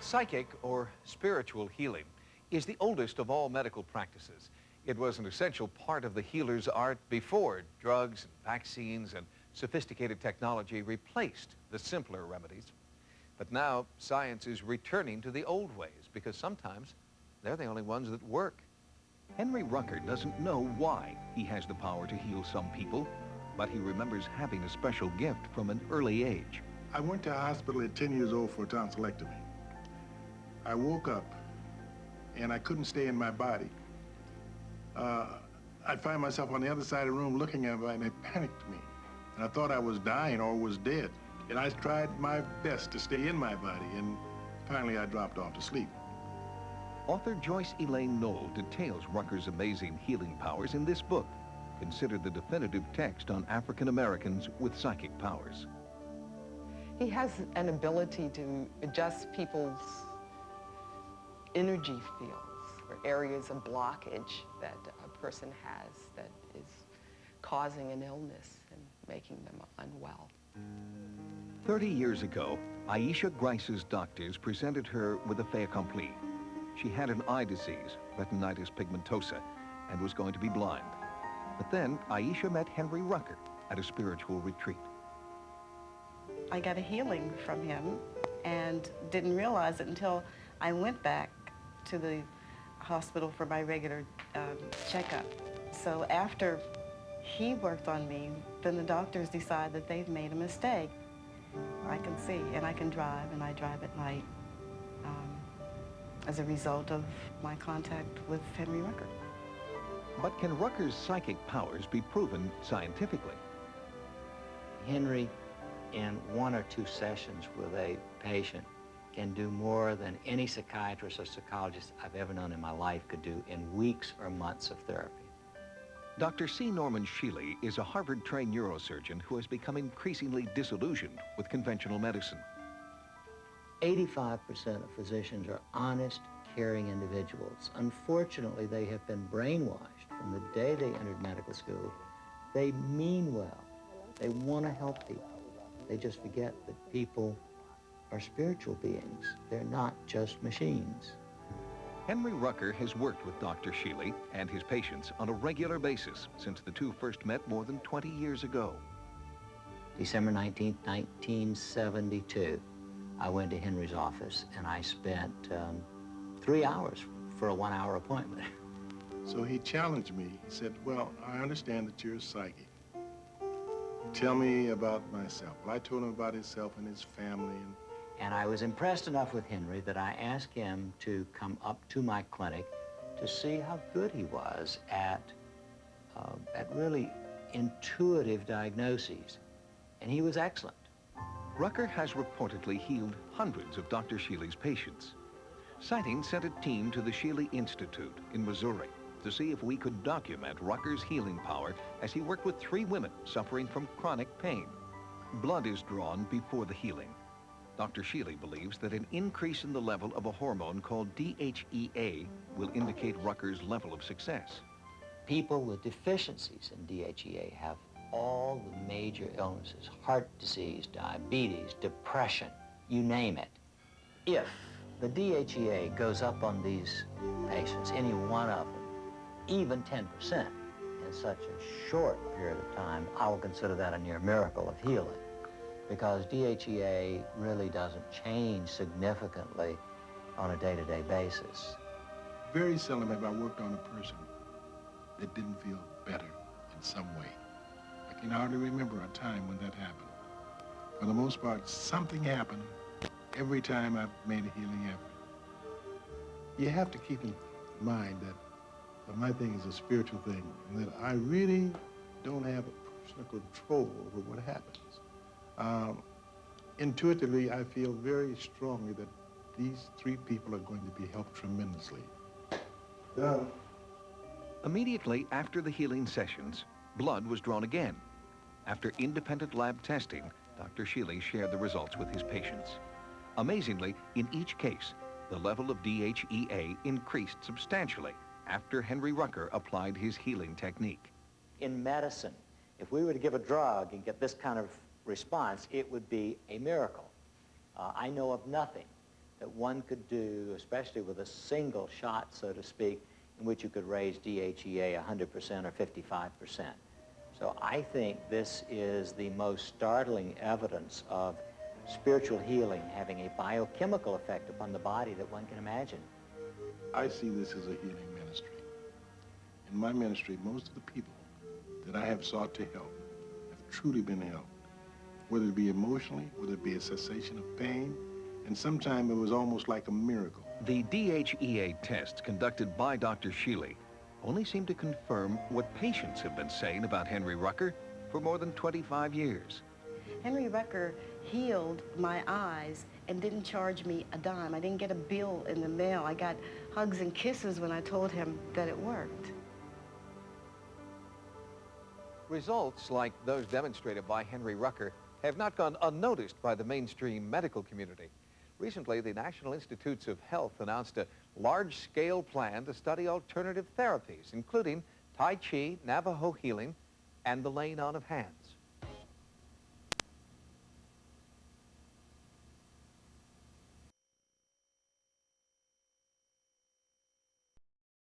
Psychic or spiritual healing is the oldest of all medical practices. It was an essential part of the healer's art before drugs and vaccines and sophisticated technology replaced the simpler remedies. But now science is returning to the old ways because sometimes they're the only ones that work. Henry Rucker doesn't know why he has the power to heal some people, but he remembers having a special gift from an early age. I went to a hospital at 10 years old for a tonsillectomy. I woke up and I couldn't stay in my body. I'd find myself on the other side of the room looking at me, and it panicked me. And I thought I was dying or was dead. And I tried my best to stay in my body, and finally I dropped off to sleep. Author ELAINE NOLL details Rucker's amazing healing powers in this book, considered the definitive text on African Americans with psychic powers. He has an ability to adjust people's energy fields or areas of blockage that a person has that is causing an illness and making them unwell. 30 years ago, Aisha Grice's doctors presented her with a fait accompli. She had an eye disease, retinitis pigmentosa, and was going to be blind. But then Aisha met Henry Rucker at a spiritual retreat. I got a healing from him and didn't realize it until I went back to the hospital for my regular checkup. So after he worked on me, then the doctors decide that they've made a mistake. I can see and I can drive, and I drive at night as a result of my contact with Henry Rucker. But can Rucker's psychic powers be proven scientifically? Henry, in 1 or 2 sessions with a patient, can do more than any psychiatrist or psychologist I've ever known in my life could do in weeks or months of therapy. Dr. C. Norman Shealy is a Harvard-trained neurosurgeon who has become increasingly disillusioned with conventional medicine. 85% of physicians are honest, caring individuals. Unfortunately, they have been brainwashed from the day they entered medical school. They mean well. They want to help people. They just forget that people are spiritual beings. They're not just machines. Henry Rucker has worked with Dr. Shealy and his patients on a regular basis since the two first met more than 20 years ago. December 19th, 1972, I went to Henry's office and I spent 3 hours for a 1-hour appointment. So he challenged me. He said, well, I understand that you're psychic. Tell me about myself. Well, I told him about himself and his family. And I was impressed enough with Henry that I asked him to come up to my clinic to see how good he was at really intuitive diagnoses. And he was excellent. Rucker has reportedly healed hundreds of Dr. Shealy's patients. Sightings sent a team to the Shealy Institute in Missouri to see if we could document Rucker's healing power as he worked with 3 women suffering from chronic pain. Blood is drawn before the healing. Dr. Shealy believes that an increase in the level of a hormone called DHEA will indicate Rucker's level of success. People with deficiencies in DHEA have all the major illnesses, heart disease, diabetes, depression, you name it. If the DHEA goes up on these patients, any one of them, even 10% in such a short period of time, I will consider that a near miracle of healing, because DHEA really doesn't change significantly on a day-to-day basis. Very seldom have I worked on a person that didn't feel better in some way. I can hardly remember a time when that happened. For the most part, something happened every time I've made a healing effort. You have to keep in mind that my thing is a spiritual thing, and that I really don't have personal control over what happens. Intuitively, I feel very strongly that these 3 people are going to be helped tremendously. Immediately after the healing sessions, blood was drawn again. After independent lab testing, Dr. Shealy shared the results with his patients. Amazingly, in each case, the level of DHEA increased substantially after Henry Rucker applied his healing technique. In medicine, if we were to give a drug and get this kind of response, it would be a miracle. I know of nothing that one could do, especially with a single shot, so to speak, in which you could raise DHEA 100% or 55%. So I think this is the most startling evidence of spiritual healing having a biochemical effect upon the body that one can imagine. I see this as a healing ministry. In my ministry, most of the people that I have sought to help have truly been helped, whether it be emotionally, whether it be a cessation of pain, and sometimes it was almost like a miracle. The DHEA tests conducted by Dr. Shealy only seem to confirm what patients have been saying about Henry Rucker for more than 25 years. Henry Rucker healed my eyes and didn't charge me a dime. I didn't get a bill in the mail. I got hugs and kisses when I told him that it worked. Results like those demonstrated by Henry Rucker have not gone unnoticed by the mainstream medical community. Recently, the National Institutes of Health announced a large-scale plan to study alternative therapies, including Tai Chi, Navajo healing, and the laying on of hands.